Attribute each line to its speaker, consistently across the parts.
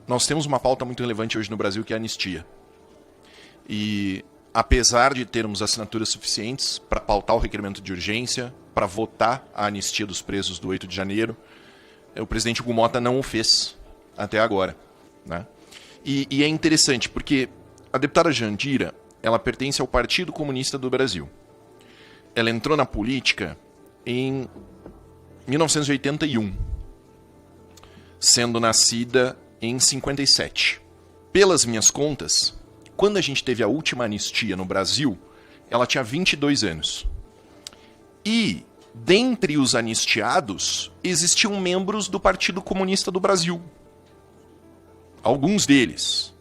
Speaker 1: nós temos uma pauta muito relevante hoje no Brasil, que é a anistia. E apesar de termos assinaturas suficientes para pautar o requerimento de urgência, para votar a anistia dos presos do 8 de janeiro, o presidente Hugo Mota não o fez até agora, né? E é interessante, porque a deputada Jandira, ela pertence ao Partido Comunista do Brasil. Ela entrou na política em 1981, sendo nascida em 57. Pelas minhas contas, quando a gente teve a última anistia no Brasil, ela tinha 22 anos. E, dentre os anistiados, existiam membros do Partido Comunista do Brasil. Alguns deles.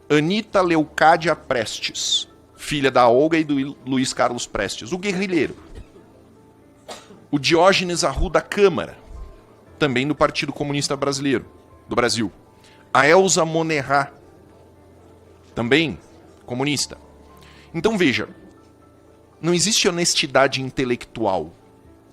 Speaker 1: Anita Leucádia Prestes, filha da Olga e do Luiz Carlos Prestes, o guerrilheiro. O Diógenes Arruda Câmara, também do Partido Comunista Brasileiro, do Brasil. A Elza Monerá, também comunista. Então veja, não existe honestidade intelectual.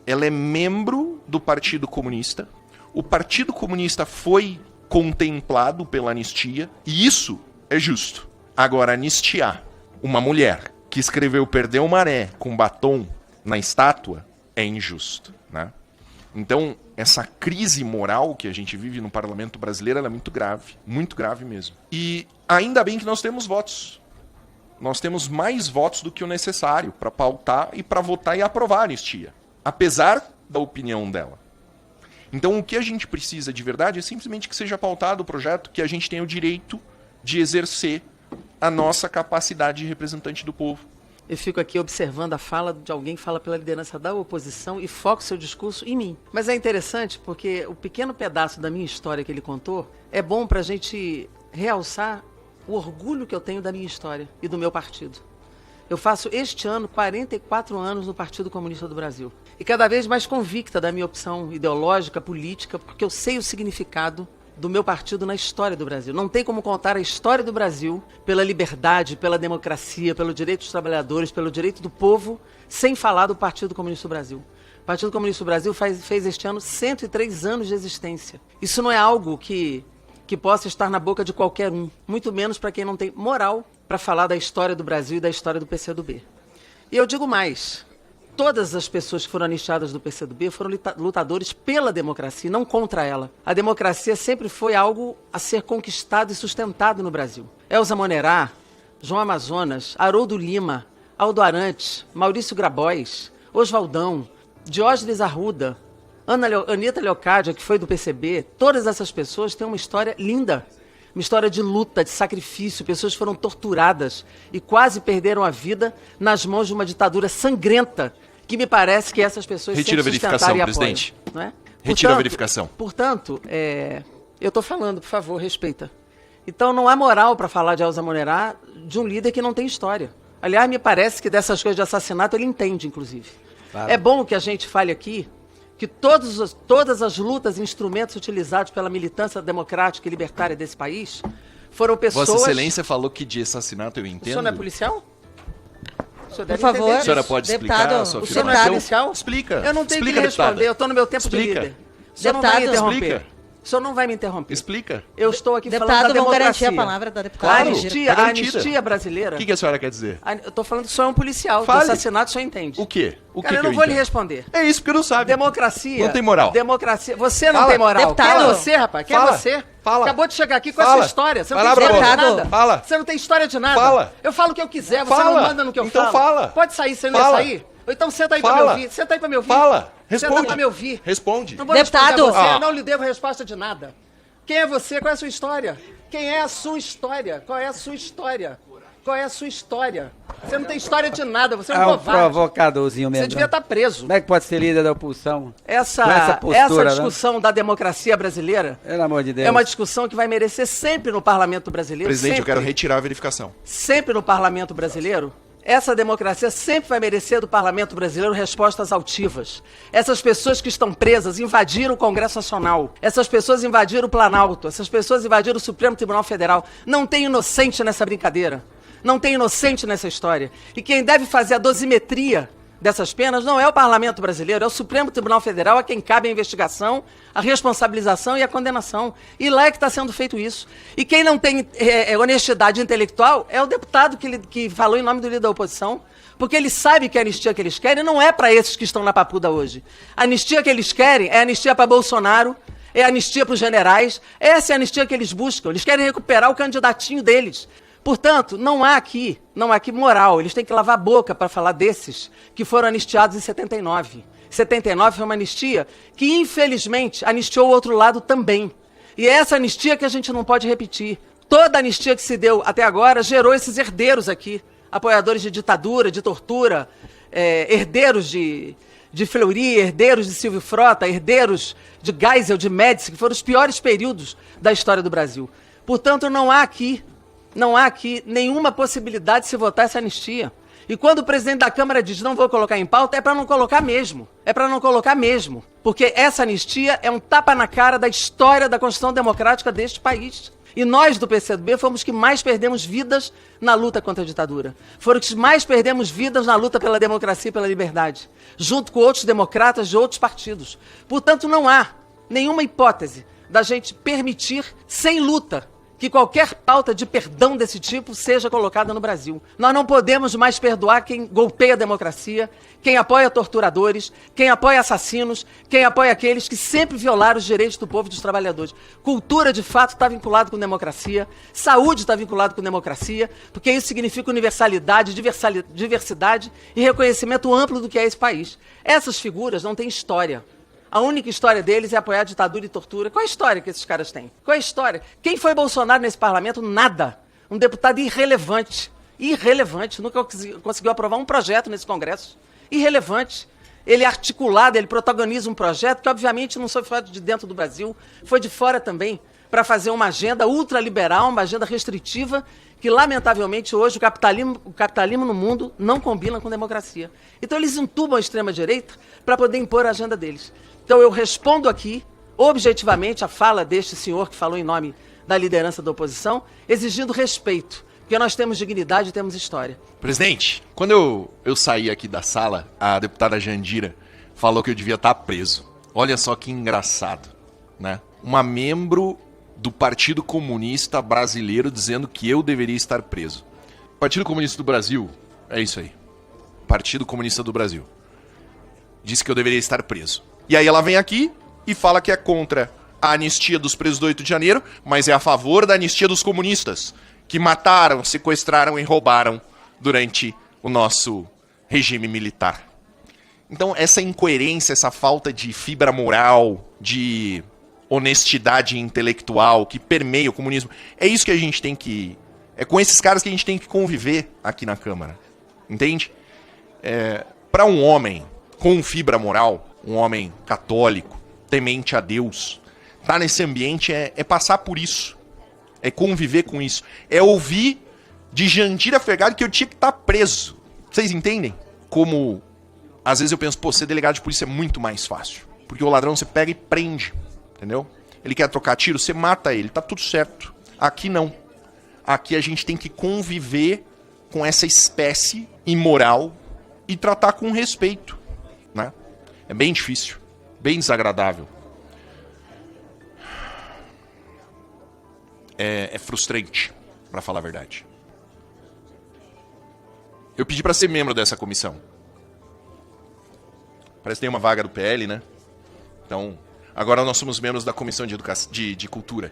Speaker 1: Ela é membro do Partido Comunista. O Partido Comunista foi contemplado pela anistia, e isso é justo. Agora, anistiar uma mulher que escreveu Perdeu Maré com batom na estátua é injusto, né? Então, essa crise moral que a gente vive no parlamento brasileiro, ela é muito grave mesmo. E ainda bem que nós temos votos. Nós temos mais votos do que o necessário para pautar e para votar e aprovar a anistia, apesar da opinião dela. Então, o que a gente precisa de verdade é simplesmente que seja pautado o projeto, que a gente tenha o direito de exercer a nossa capacidade de representante do povo.
Speaker 2: Eu fico aqui observando a fala de alguém que fala pela liderança da oposição e foca o seu discurso em mim. Mas é interessante porque o pequeno pedaço da minha história que ele contou é bom para a gente realçar o orgulho que eu tenho da minha história e do meu partido. Eu faço este ano 44 anos no Partido Comunista do Brasil. E cada vez mais convicta da minha opção ideológica, política, porque eu sei o significado do meu partido na história do Brasil. Não tem como contar a história do Brasil pela liberdade, pela democracia, pelo direito dos trabalhadores, pelo direito do povo, sem falar do Partido Comunista do Brasil. O Partido Comunista do Brasil fez este ano 103 anos de existência. Isso não é algo que possa estar na boca de qualquer um, muito menos para quem não tem moral para falar da história do Brasil e da história do PCdoB. E eu digo mais, todas as pessoas que foram anistiadas do PCdoB foram lutadores pela democracia, não contra ela. A democracia sempre foi algo a ser conquistado e sustentado no Brasil. Elza Monerá, João Amazonas, Haroldo Lima, Aldo Arantes, Maurício Grabois, Oswaldão, Diógenes Arruda, Anita Leocádia, que foi do PCB, todas essas pessoas têm uma história linda. Uma história de luta, de sacrifício. Pessoas foram torturadas e quase perderam a vida nas mãos de uma ditadura sangrenta, que me parece que essas pessoas
Speaker 1: Retira a verificação, presidente.
Speaker 2: Não é?
Speaker 1: Retira a verificação.
Speaker 2: Portanto, eu estou falando, por favor, respeita. Então não há moral para falar de Elza Monerá de um líder que não tem história. Aliás, me parece que dessas coisas de assassinato ele entende, inclusive. Claro. É bom que a gente fale aqui que todas as lutas e instrumentos utilizados pela militância democrática e libertária desse país foram pessoas...
Speaker 1: Vossa Excelência falou que de assassinato eu entendo.
Speaker 2: O senhor não é policial? O senhor deve
Speaker 3: Por favor,
Speaker 1: a senhora pode explicar a sua
Speaker 2: o senhor não é policial?
Speaker 1: Explica.
Speaker 2: Eu não tenho que lhe responder, eu estou no meu tempo de líder. O senhor não vai me interromper.
Speaker 1: Explica.
Speaker 2: O senhor não vai me interromper.
Speaker 1: Explica.
Speaker 2: Eu estou aqui falando da
Speaker 3: Deputado, vamos
Speaker 2: democracia.
Speaker 3: garantir a palavra da deputada.
Speaker 1: Claro.
Speaker 2: A anistia brasileira...
Speaker 1: O que a senhora quer dizer?
Speaker 2: Eu estou falando que o senhor é um policial.
Speaker 1: Fale.
Speaker 2: Do assassinato o senhor entende.
Speaker 1: O quê? O
Speaker 2: Cara,
Speaker 1: que
Speaker 2: eu não
Speaker 1: eu
Speaker 2: vou lhe
Speaker 1: entendo?
Speaker 2: responder.
Speaker 1: É isso porque não sabe.
Speaker 2: Democracia.
Speaker 1: Não tem moral.
Speaker 2: Democracia. Você não
Speaker 1: Fala.
Speaker 2: tem moral.
Speaker 3: Deputado.
Speaker 2: Quem é você, rapaz? Quem
Speaker 1: Fala.
Speaker 2: é você?
Speaker 1: Fala.
Speaker 2: Acabou de chegar aqui com
Speaker 1: Fala.
Speaker 2: essa história. Você não
Speaker 1: Vai
Speaker 2: tem
Speaker 1: lá,
Speaker 2: história de
Speaker 1: Bruno.
Speaker 2: nada.
Speaker 1: Fala.
Speaker 2: Você não tem história de nada.
Speaker 1: Fala.
Speaker 2: Eu falo o que eu quiser, você
Speaker 1: Fala.
Speaker 2: não manda no que eu
Speaker 1: Então
Speaker 2: falo.
Speaker 1: fala.
Speaker 2: Pode sair, você não
Speaker 1: Fala.
Speaker 2: ia sair? Ou então senta aí pra
Speaker 1: Fala.
Speaker 2: me ouvir. Senta aí pra me ouvir.
Speaker 1: Fala.
Speaker 2: Senta
Speaker 1: Responde.
Speaker 2: pra me ouvir.
Speaker 1: Responde.
Speaker 2: Não vou
Speaker 3: Deputado.
Speaker 2: responder a você,
Speaker 1: Ah.
Speaker 2: não lhe devo resposta de nada. Quem é você? Qual é a sua história? Quem é a sua história? Qual é a sua história? Qual é a sua história? Você não tem história de nada, você é um
Speaker 4: É um
Speaker 2: covarde.
Speaker 4: provocadorzinho mesmo.
Speaker 2: Você devia estar preso.
Speaker 4: Como é que pode ser líder da oposição? Com essa
Speaker 2: Essa
Speaker 4: postura,
Speaker 2: discussão da democracia brasileira
Speaker 4: Pelo amor de Deus.
Speaker 2: é uma discussão que vai merecer sempre no parlamento brasileiro.
Speaker 1: Presidente,
Speaker 2: sempre,
Speaker 1: eu quero retirar a verificação.
Speaker 2: sempre no parlamento brasileiro. Essa democracia sempre vai merecer do parlamento brasileiro respostas altivas. Essas pessoas que estão presas invadiram o Congresso Nacional. Essas pessoas invadiram o Planalto. Essas pessoas invadiram o Supremo Tribunal Federal. Não tem inocente nessa brincadeira. Não tem inocente nessa história. E quem deve fazer a dosimetria dessas penas não é o parlamento brasileiro, é o Supremo Tribunal Federal a quem cabe a investigação, a responsabilização e a condenação. E lá é que está sendo feito isso. E quem não tem honestidade intelectual é o deputado que falou em nome do líder da oposição, porque ele sabe que a anistia que eles querem não é para esses que estão na papuda hoje. A anistia que eles querem é anistia para Bolsonaro, é anistia para os generais, essa é a anistia que eles buscam. Eles querem recuperar o candidatinho deles. Portanto, não há aqui moral. Eles têm que lavar a boca para falar desses que foram anistiados em 79. 79 foi uma anistia que, infelizmente, anistiou o outro lado também. E é essa anistia que a gente não pode repetir. Toda a anistia que se deu até agora gerou esses herdeiros aqui, apoiadores de ditadura, de tortura, herdeiros de Fleury, herdeiros de Silvio Frota, herdeiros de Geisel, de Médici, que foram os piores períodos da história do Brasil. Portanto, não há aqui nenhuma possibilidade de se votar essa anistia. E quando o presidente da Câmara diz não vou colocar em pauta, é para não colocar mesmo. É para não colocar mesmo. Porque essa anistia é um tapa na cara da história da Constituição Democrática deste país. E nós do PCdoB fomos os que mais perdemos vidas na luta contra a ditadura. Foram os que mais perdemos vidas na luta pela democracia e pela liberdade, junto com outros democratas de outros partidos. Portanto, não há nenhuma hipótese da gente permitir, sem luta, que qualquer pauta de perdão desse tipo seja colocada no Brasil. Nós não podemos mais perdoar quem golpeia a democracia, quem apoia torturadores, quem apoia assassinos, quem apoia aqueles que sempre violaram os direitos do povo e dos trabalhadores. Cultura, de fato, está vinculado com democracia, saúde está vinculado com democracia, porque isso significa universalidade, diversidade e reconhecimento amplo do que é esse país. Essas figuras não têm história. A única história deles é apoiar a ditadura e tortura. Qual é a história que esses caras têm? Qual é a história? Quem foi Bolsonaro nesse parlamento? Nada. Um deputado irrelevante. Irrelevante. Nunca conseguiu aprovar um projeto nesse Congresso. Irrelevante. Ele é articulado, ele protagoniza um projeto que, obviamente, não foi feito de dentro do Brasil, foi de fora também, para fazer uma agenda ultraliberal, uma agenda restritiva, que, lamentavelmente, hoje o capitalismo no mundo não combina com democracia. Então, eles entubam a extrema-direita para poder impor a agenda deles. Então, eu respondo aqui, objetivamente, a fala deste senhor que falou em nome da liderança da oposição, exigindo respeito, porque nós temos dignidade e temos história.
Speaker 1: Presidente, quando eu saí aqui da sala, a deputada Jandira falou que eu devia estar preso. Olha só que engraçado, né? Uma membro do Partido Comunista Brasileiro dizendo que eu deveria estar preso. Partido Comunista do Brasil, é isso aí. Partido Comunista do Brasil. Disse que eu deveria estar preso. E aí ela vem aqui e fala que é contra a anistia dos presos do 8 de janeiro, mas é a favor da anistia dos comunistas, que mataram, sequestraram e roubaram durante o nosso regime militar. Então, essa incoerência, essa falta de fibra moral, de honestidade intelectual que permeia o comunismo, é isso que a gente tem que... É com esses caras que a gente tem que conviver aqui na Câmara. Entende? Para um homem com fibra moral, um homem católico, temente a Deus, tá nesse ambiente é passar por isso. É conviver com isso. É ouvir de Jandira Fegali que eu tinha que estar preso. Vocês entendem? Como, às vezes eu penso, pô, ser delegado de polícia é muito mais fácil. Porque o ladrão você pega e prende. Entendeu? Ele quer trocar tiro, você mata ele, tá tudo certo. Aqui não. Aqui a gente tem que conviver com essa espécie imoral e tratar com respeito, né? É bem difícil, bem desagradável. É frustrante, pra falar a verdade. Eu pedi pra ser membro dessa comissão. Parece que tem uma vaga do PL, né? Então, agora nós somos membros da Comissão de Cultura.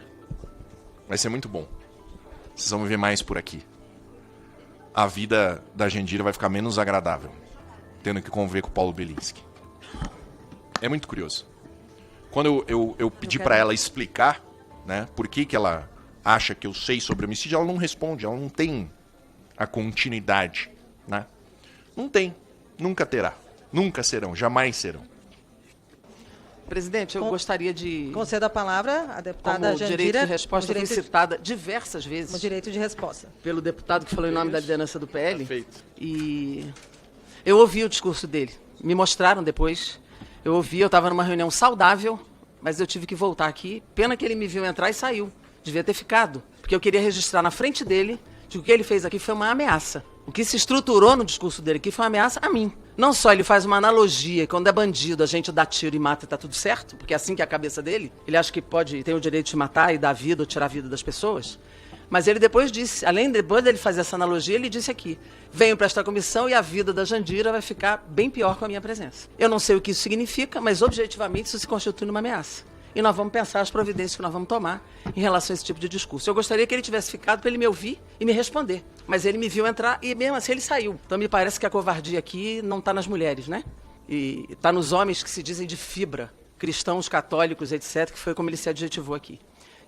Speaker 1: Vai ser muito bom. Vocês vão ver mais por aqui. A vida da Jandira vai ficar menos agradável, tendo que conviver com o Paulo Bellinski. É muito curioso. Quando eu pedi pra ela explicar, né, por que ela acha que eu sei sobre homicídio, ela não responde, ela não tem a continuidade, né? Não tem, nunca terá, nunca serão, jamais serão.
Speaker 2: Presidente, eu gostaria de...
Speaker 3: Concedo a palavra à deputada
Speaker 2: como
Speaker 3: Jandira.
Speaker 2: direito de resposta, foi citada diversas vezes.
Speaker 3: Como direito de resposta.
Speaker 2: Pelo deputado que falou em nome da liderança do PL.
Speaker 1: Perfeito.
Speaker 2: E eu ouvi o discurso dele. Me mostraram depois. Eu ouvi, eu estava numa reunião saudável, mas eu tive que voltar aqui. Pena que ele me viu entrar e saiu. Devia ter ficado. Porque eu queria registrar na frente dele de que o que ele fez aqui foi uma ameaça. O que se estruturou no discurso dele aqui foi uma ameaça a mim. Não só ele faz uma analogia, quando é bandido a gente dá tiro e mata e tá tudo certo, porque é assim que é a cabeça dele, ele acha que tem o direito de matar e dar vida ou tirar a vida das pessoas. Mas ele depois disse, depois dele fazer essa analogia, ele disse aqui, venho para esta comissão e a vida da Jandira vai ficar bem pior com a minha presença. Eu não sei o que isso significa, mas objetivamente isso se constitui numa ameaça. E nós vamos pensar as providências que nós vamos tomar em relação a esse tipo de discurso. Eu gostaria que ele tivesse ficado para ele me ouvir e me responder. Mas ele me viu entrar e mesmo assim ele saiu. Então me parece que a covardia aqui não está nas mulheres, né? E está nos homens que se dizem de fibra, cristãos, católicos, etc., que foi como ele se adjetivou aqui.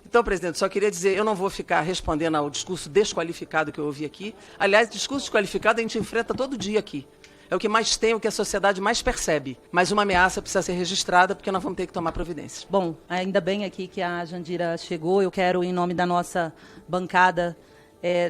Speaker 2: Então, presidente, só queria dizer, eu não vou ficar respondendo ao discurso desqualificado que eu ouvi aqui. Aliás, discurso desqualificado a gente enfrenta todo dia aqui. É o que mais tem, o que a sociedade mais percebe. Mas uma ameaça precisa ser registrada, porque nós vamos ter que tomar providências.
Speaker 5: Bom, ainda bem aqui que a Jandira chegou. Eu quero, em nome da nossa bancada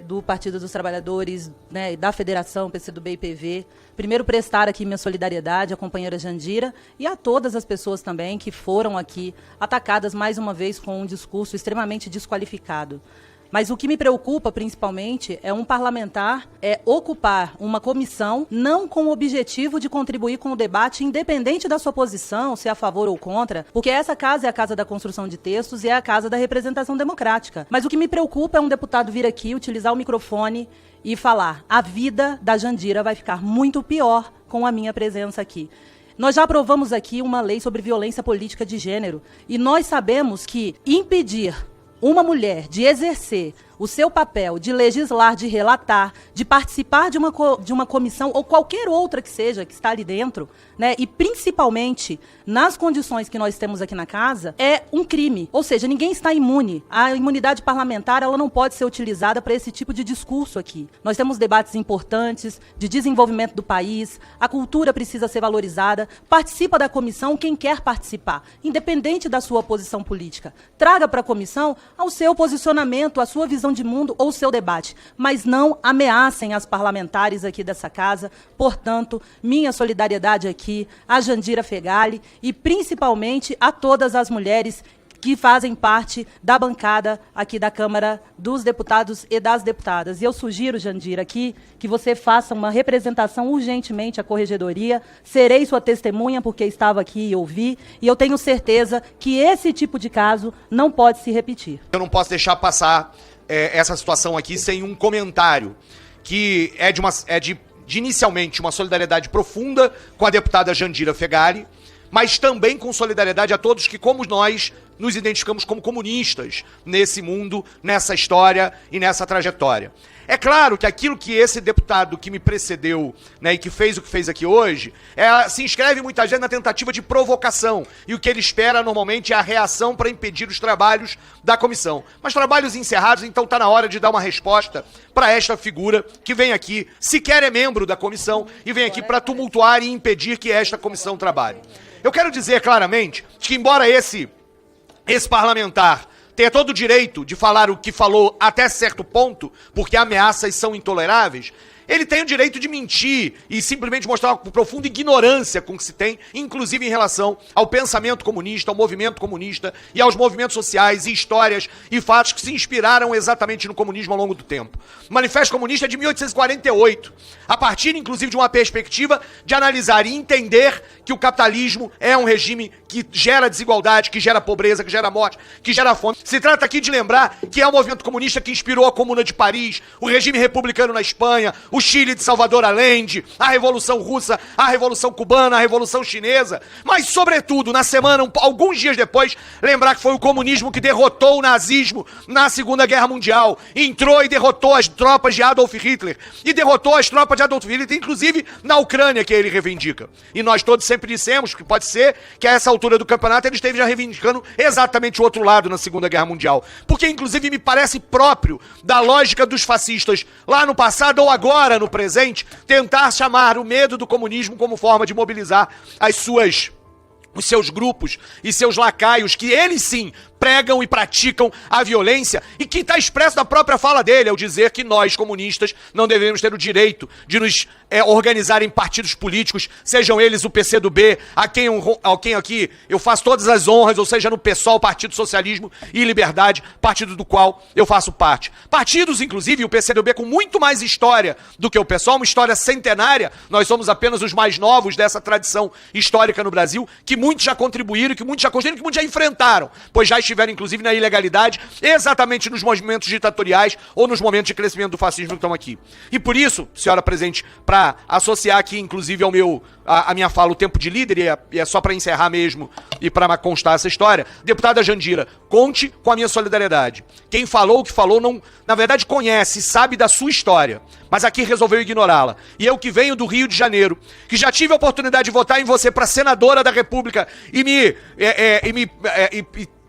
Speaker 5: do Partido dos Trabalhadores, né, da Federação, PCdoB e PV, primeiro prestar aqui minha solidariedade à companheira Jandira e a todas as pessoas também que foram aqui atacadas mais uma vez com um discurso extremamente desqualificado. Mas o que me preocupa, principalmente, é um parlamentar ocupar uma comissão não com o objetivo de contribuir com o debate, independente da sua posição, se é a favor ou contra, porque essa casa é a casa da construção de textos e é a casa da representação democrática. Mas o que me preocupa é um deputado vir aqui, utilizar o microfone e falar: a vida da Jandira vai ficar muito pior com a minha presença aqui. Nós já aprovamos aqui uma lei sobre violência política de gênero e nós sabemos que impedir uma mulher de exercer o seu papel de legislar, de relatar, de participar de uma comissão ou qualquer outra que seja, que está ali dentro, né, e principalmente nas condições que nós temos aqui na casa, é um crime. Ou seja, ninguém está imune. A imunidade parlamentar ela não pode ser utilizada para esse tipo de discurso aqui. Nós temos debates importantes de desenvolvimento do país, a cultura precisa ser valorizada, participa da comissão quem quer participar, independente da sua posição política. Traga para a comissão o seu posicionamento, a sua visão de mundo ou o seu debate, mas não ameacem as parlamentares aqui dessa casa. Portanto, minha solidariedade aqui à Jandira Fegali e principalmente a todas as mulheres que fazem parte da bancada aqui da Câmara dos Deputados e das Deputadas. E eu sugiro, Jandira, aqui que você faça uma representação urgentemente à Corregedoria. Serei sua testemunha porque estava aqui e ouvi, e eu tenho certeza que esse tipo de caso não pode se repetir.
Speaker 6: Eu não posso deixar passar essa situação aqui sem um comentário, que é de inicialmente uma solidariedade profunda com a deputada Jandira Fegali, mas também com solidariedade a todos que, como nós, nos identificamos como comunistas nesse mundo, nessa história e nessa trajetória. É claro que aquilo que esse deputado que me precedeu, né, e que fez o que fez aqui hoje, se inscreve muitas vezes na tentativa de provocação. E o que ele espera normalmente é a reação para impedir os trabalhos da comissão. Mas trabalhos encerrados, então está na hora de dar uma resposta para esta figura que vem aqui, sequer é membro da comissão, e vem aqui para tumultuar e impedir que esta comissão trabalhe. Eu quero dizer claramente que, embora esse parlamentar tenha todo o direito de falar o que falou até certo ponto, porque ameaças são intoleráveis, ele tem o direito de mentir e simplesmente mostrar uma profunda ignorância com que se tem, inclusive em relação ao pensamento comunista, ao movimento comunista e aos movimentos sociais e histórias e fatos que se inspiraram exatamente no comunismo ao longo do tempo. O Manifesto Comunista é de 1848, a partir inclusive de uma perspectiva de analisar e entender que o capitalismo é um regime que gera desigualdade, que gera pobreza, que gera morte, que gera fome. Se trata aqui de lembrar que é o movimento comunista que inspirou a Comuna de Paris, o regime republicano na Espanha, o Chile de Salvador Allende, a Revolução Russa, a Revolução Cubana, a Revolução Chinesa, mas, sobretudo, na semana, alguns dias depois, lembrar que foi o comunismo que derrotou o nazismo na Segunda Guerra Mundial, entrou e derrotou as tropas de Adolf Hitler, e derrotou as tropas de Adolf Hitler, inclusive na Ucrânia, que ele reivindica. E nós todos sempre dissemos que pode ser que a essa altura do campeonato ele esteja reivindicando exatamente o outro lado na Segunda Guerra Mundial. Porque, inclusive, me parece próprio da lógica dos fascistas lá no passado ou agora no presente, tentar chamar o medo do comunismo como forma de mobilizar as suas os seus grupos e seus lacaios, que eles sim pregam e praticam a violência, e que está expresso na própria fala dele, ao dizer que nós, comunistas, não devemos ter o direito de nos organizar em partidos políticos, sejam eles o PCdoB, a quem aqui eu faço todas as honras, ou seja, no PSOL, Partido Socialismo e Liberdade, partido do qual eu faço parte. Partidos, inclusive, o PCdoB com muito mais história do que o PSOL, uma história centenária, nós somos apenas os mais novos dessa tradição histórica no Brasil, que muitos já contribuíram, que muitos já construíram, que muitos já enfrentaram, pois já estiveram, inclusive, na ilegalidade, exatamente nos movimentos ditatoriais ou nos momentos de crescimento do fascismo que estão aqui. E por isso, senhora presidente, para associar aqui, inclusive, a minha fala, o tempo de líder, e é só para encerrar mesmo e para constar essa história, deputada Jandira, conte com a minha solidariedade. Quem falou o que falou, não, na verdade, conhece, sabe da sua história, mas aqui resolveu ignorá-la. E eu que venho do Rio de Janeiro, que já tive a oportunidade de votar em você para senadora da República e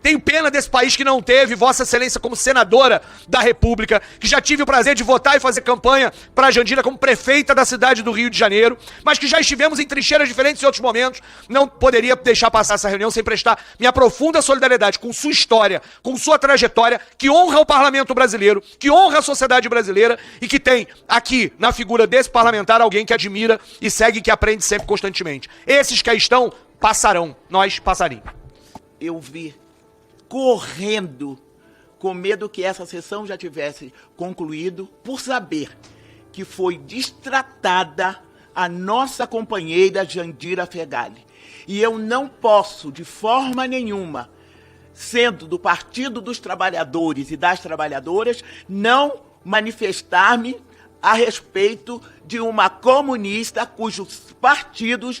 Speaker 6: tenho pena desse país que não teve Vossa Excelência como senadora da República, que já tive o prazer de votar e fazer campanha para a Jandira como prefeita da cidade do Rio de Janeiro, mas que já estivemos em trincheiras diferentes em outros momentos. Não poderia deixar passar essa reunião sem prestar minha profunda solidariedade com sua história, com sua trajetória, que honra o parlamento brasileiro, que honra a sociedade brasileira e que tem aqui, na figura desse parlamentar, alguém que admira e segue, que aprende sempre constantemente. Esses que aí estão, passarão, nós passaríamos.
Speaker 7: Eu vi correndo, com medo que essa sessão já tivesse concluído, por saber que foi destratada a nossa companheira Jandira Fegali. E eu não posso, de forma nenhuma, sendo do Partido dos Trabalhadores e das Trabalhadoras, não manifestar-me a respeito de uma comunista cujos partidos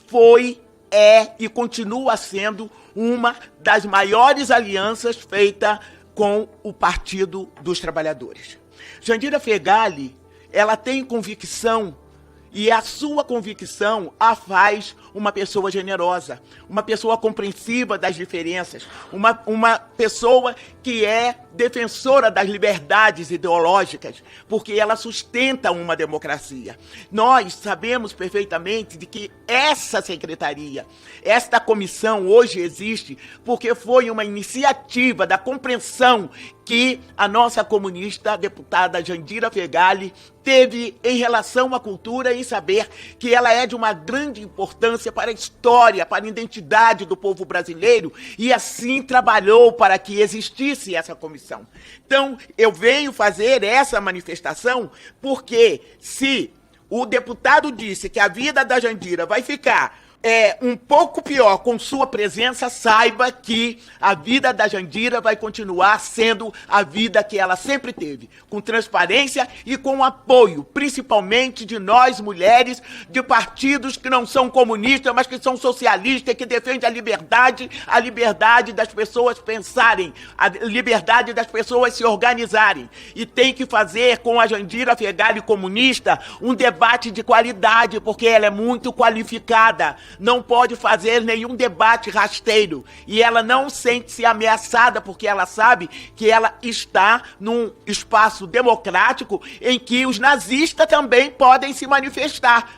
Speaker 7: foi, é e continua sendo uma das maiores alianças feita com o Partido dos Trabalhadores. Jandira Fegali, ela tem convicção, e a sua convicção a faz uma pessoa generosa, uma pessoa compreensiva das diferenças, uma pessoa que é defensora das liberdades ideológicas, porque ela sustenta uma democracia. Nós sabemos perfeitamente de que essa secretaria, esta comissão hoje existe porque foi uma iniciativa da compreensão que a nossa comunista, a deputada Jandira Fegali, teve em relação à cultura e saber que ela é de uma grande importância para a história, para a identidade do povo brasileiro, e assim trabalhou para que existisse essa comissão. Então, eu venho fazer essa manifestação porque se o deputado disse que a vida da Jandira vai ficar um pouco pior com sua presença, saiba que a vida da Jandira vai continuar sendo a vida que ela sempre teve, com transparência e com apoio, principalmente de nós mulheres, de partidos que não são comunistas, mas que são socialistas, que defendem a liberdade das pessoas pensarem, a liberdade das pessoas se organizarem. E tem que fazer com a Jandira Fegali comunista um debate de qualidade, porque ela é muito qualificada. Não pode fazer nenhum debate rasteiro. E ela não sente-se ameaçada, porque ela sabe que ela está num espaço democrático em que os nazistas também podem se manifestar.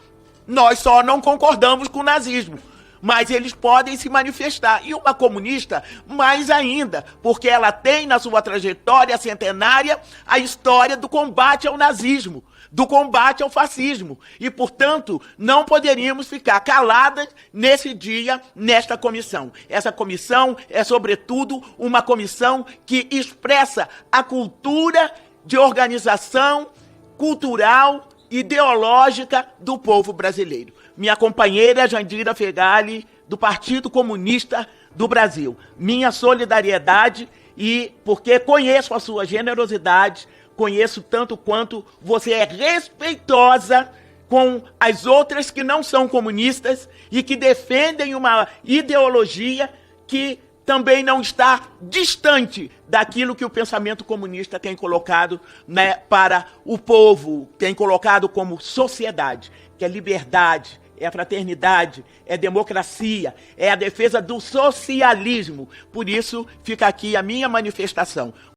Speaker 7: Nós só não concordamos com o nazismo, mas eles podem se manifestar. E uma comunista, mais ainda, porque ela tem na sua trajetória centenária a história do combate ao nazismo, do combate ao fascismo. E, portanto, não poderíamos ficar caladas nesse dia, nesta comissão. Essa comissão é, sobretudo, uma comissão que expressa a cultura de organização cultural, ideológica do povo brasileiro. Minha companheira Jandira Fegali, do Partido Comunista do Brasil. Minha solidariedade, e porque conheço a sua generosidade, conheço tanto quanto você é respeitosa com as outras que não são comunistas e que defendem uma ideologia que também não está distante daquilo que o pensamento comunista tem colocado, né, para o povo, tem colocado como sociedade, que é liberdade, é a fraternidade, é democracia, é a defesa do socialismo. Por isso, fica aqui a minha manifestação.